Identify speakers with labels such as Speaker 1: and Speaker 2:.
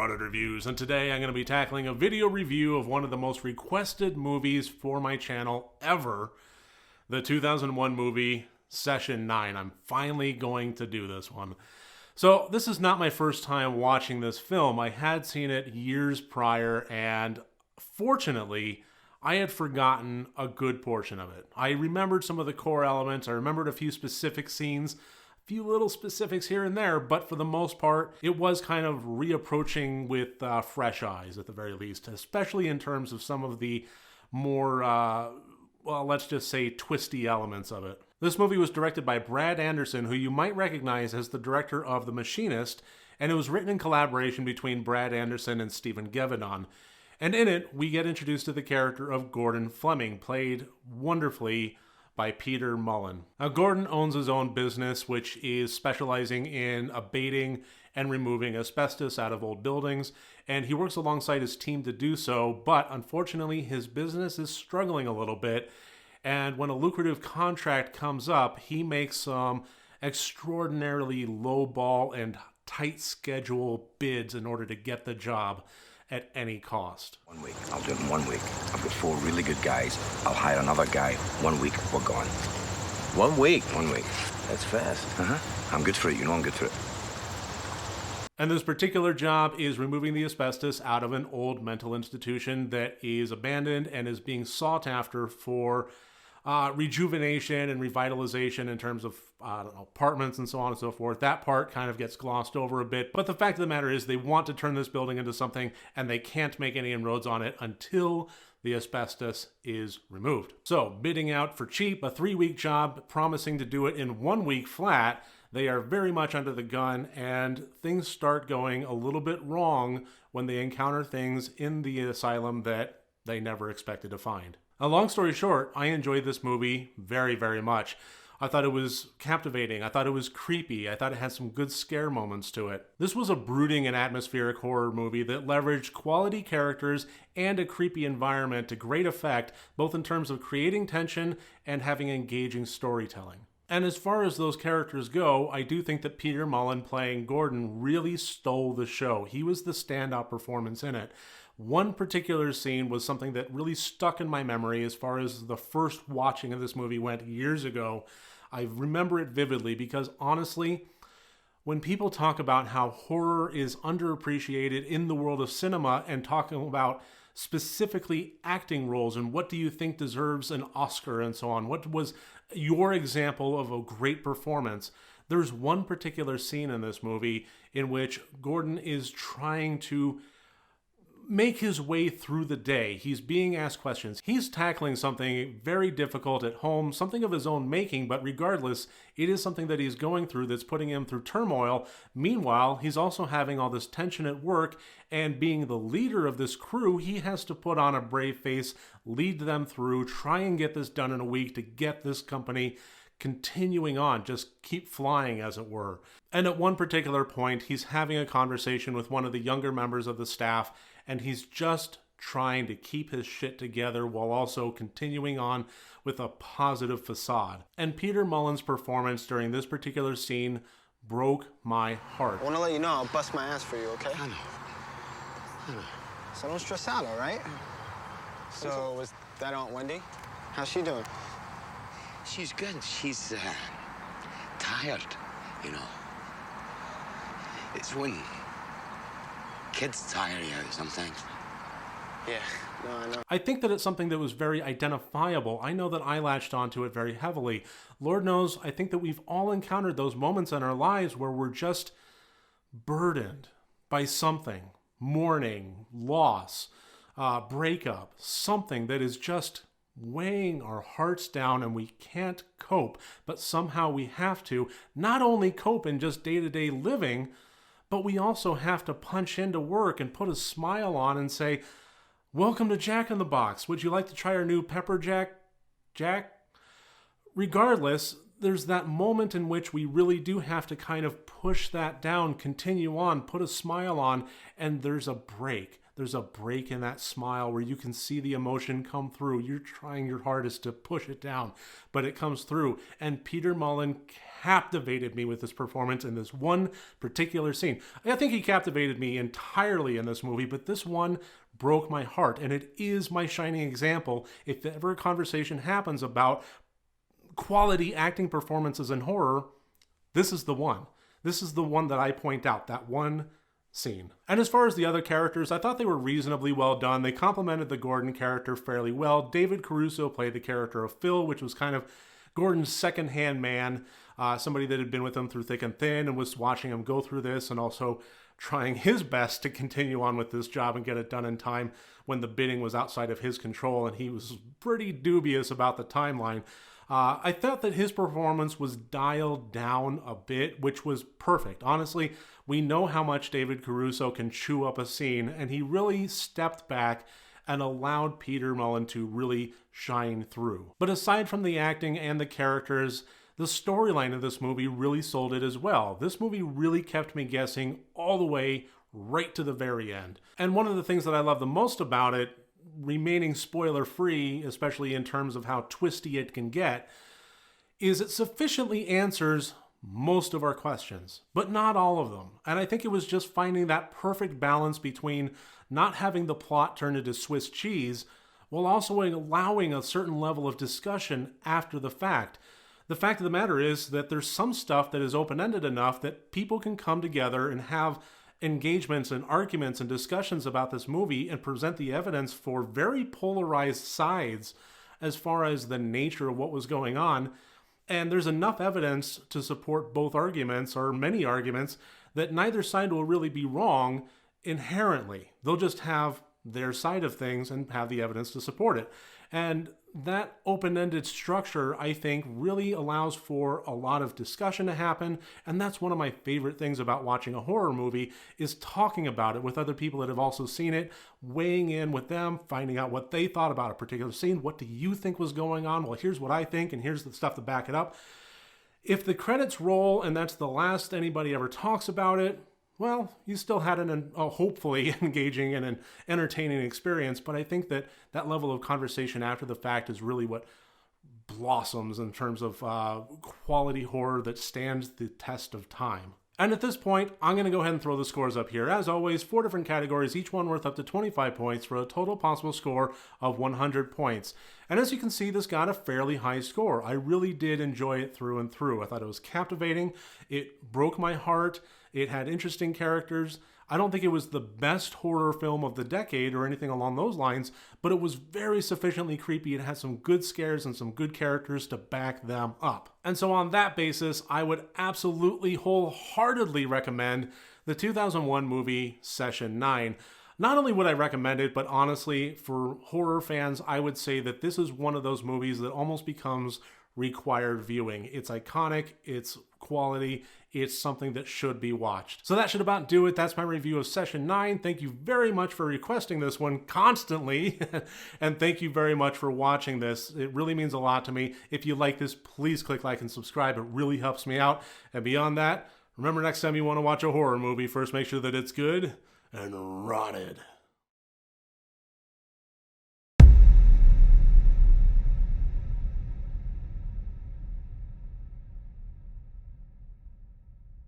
Speaker 1: Rutted Reviews, and today I'm going to be tackling a video review of one of the most requested movies for my channel ever, the 2001 movie Session 9. I'm finally going to do this one. So this is not my first time watching this film. I had seen it years prior, and fortunately, I had forgotten a good portion of it. I remembered some of the core elements, I remembered a few specific scenes, few little specifics here and there, but for the most part, it was kind of reapproaching with fresh eyes at the very least, especially in terms of some of the more, well, let's just say twisty elements of it. This movie was directed by Brad Anderson, who you might recognize as the director of The Machinist, and it was written in collaboration between Brad Anderson and Stephen Gavadon. And in it, we get introduced to the character of Gordon Fleming, played wonderfully by Peter Mullen. Now, Gordon owns his own business, which is specializing in abating and removing asbestos out of old buildings, and he works alongside his team to do so, but unfortunately his business is struggling a little bit, and when a lucrative contract comes up, he makes some extraordinarily low-ball and tight schedule bids in order to get the job at any cost.
Speaker 2: 1 week. I'll do it in 1 week. I've got 4 really good guys. I'll hire another guy. 1 week, we're gone.
Speaker 3: 1 week?
Speaker 2: 1 week.
Speaker 3: That's fast.
Speaker 2: I'm good for it. You know I'm good for it.
Speaker 1: And this particular job is removing the asbestos out of an old mental institution that is abandoned and is being sought after for rejuvenation and revitalization in terms of apartments and so on and so forth. That part kind of gets glossed over a bit, but the fact of the matter is they want to turn this building into something, and they can't make any inroads on it until the asbestos is removed. So, bidding out for cheap, a 3-week job, promising to do it in 1 week flat, they are very much under the gun, and things start going a little bit wrong when they encounter things in the asylum that they never expected to find. A long story short, I enjoyed this movie very, very much. I thought it was captivating. I thought it was creepy. I thought it had some good scare moments to it. This was a brooding and atmospheric horror movie that leveraged quality characters and a creepy environment to great effect, both in terms of creating tension and having engaging storytelling. And as far as those characters go, I do think that Peter Mullen playing Gordon really stole the show. He was the standout performance in it. One particular scene was something that really stuck in my memory as far as the first watching of this movie went years ago. I remember it vividly because honestly, when people talk about how horror is underappreciated in the world of cinema and talking about specifically acting roles and what do you think deserves an Oscar and so on, what was your example of a great performance, there's one particular scene in this movie in which Gordon is trying to make his way through the day. He's being asked questions. He's tackling something very difficult at home, something of his own making, but regardless, it is something that he's going through that's putting him through turmoil. Meanwhile, he's also having all this tension at work, and being the leader of this crew, he has to put on a brave face, lead them through, try and get this done in a week to get this company continuing on, just keep flying, as it were. And at one particular point, he's having a conversation with one of the younger members of the staff, and he's just trying to keep his shit together while also continuing on with a positive facade. And Peter Mullen's performance during this particular scene broke my heart.
Speaker 4: I want to let you know I'll bust my ass for you, okay?
Speaker 2: I know.
Speaker 4: So don't stress out, all right? So was that Aunt Wendy? How's she doing?
Speaker 2: She's good. She's tired, you know. It's when kids tire you sometimes.
Speaker 4: Yeah, no, I know.
Speaker 1: I think that it's something that was very identifiable. I know that I latched onto it very heavily. Lord knows, I think that we've all encountered those moments in our lives where we're just burdened by something. Mourning, loss, breakup, something that is just weighing our hearts down and we can't cope, but somehow we have to not only cope in just day-to-day living, but we also have to punch into work and put a smile on and say, welcome to Jack in the Box. Would you like to try our new pepper jack? Regardless, there's that moment in which we really do have to kind of push that down, continue on, put a smile on, and there's a break. there's a break in that smile where you can see the emotion come through. You're trying your hardest to push it down, but it comes through. And Peter Mullen captivated me with his performance in this one particular scene. I think he captivated me entirely in this movie, but this one broke my heart, and it is my shining example. If ever a conversation happens about quality acting performances in horror, this is the one. This is the one that I point out, that one scene. And as far as the other characters, I thought they were reasonably well done. They complemented the Gordon character fairly well. David Caruso played the character of Phil, which was kind of Gordon's second-hand man, somebody that had been with him through thick and thin and was watching him go through this and also trying his best to continue on with this job and get it done in time when the bidding was outside of his control, and he was pretty dubious about the timeline. I thought that his performance was dialed down a bit, which was perfect. Honestly, we know how much David Caruso can chew up a scene, and he really stepped back and allowed Peter Mullen to really shine through. But aside from the acting and the characters, the storyline of this movie really sold it as well. This movie really kept me guessing all the way right to the very end. And one of the things that I love the most about it, remaining spoiler-free, especially in terms of how twisty it can get, is it sufficiently answers most of our questions, but not all of them. And I think it was just finding that perfect balance between not having the plot turn into Swiss cheese, while also allowing a certain level of discussion after the fact. The fact of the matter is that there's some stuff that is open-ended enough that people can come together and have engagements and arguments and discussions about this movie and present the evidence for very polarized sides as far as the nature of what was going on. And there's enough evidence to support both arguments, or many arguments, that neither side will really be wrong inherently. They'll just have their side of things and have the evidence to support it. And that open-ended structure, I think, really allows for a lot of discussion to happen. And that's one of my favorite things about watching a horror movie, is talking about it with other people that have also seen it, weighing in with them, finding out what they thought about a particular scene. What do you think was going on? Well, here's what I think, and here's the stuff to back it up. If the credits roll and that's the last anybody ever talks about it, well, you still had a hopefully engaging and an entertaining experience, but I think that that level of conversation after the fact is really what blossoms in terms of quality horror that stands the test of time. And at this point, I'm going to go ahead and throw the scores up here. As always, 4 different categories, each one worth up to 25 points for a total possible score of 100 points. And as you can see, this got a fairly high score. I really did enjoy it through and through. I thought it was captivating. It broke my heart. It had interesting characters. I don't think it was the best horror film of the decade or anything along those lines, but it was very sufficiently creepy. It had some good scares and some good characters to back them up. And so on that basis, I would absolutely wholeheartedly recommend the 2001 movie Session 9. Not only would I recommend it, but honestly, for horror fans, I would say that this is one of those movies that almost becomes required viewing. It's iconic, it's quality, it's something that should be watched. So that should about do it. That's my review of Session 9. Thank you very much for requesting this one constantly, and thank you very much for watching this. It really means a lot to me. If you like this, please click like and subscribe. It really helps me out. And beyond that, remember, next time you want to watch a horror movie, first make sure that it's good and rotted.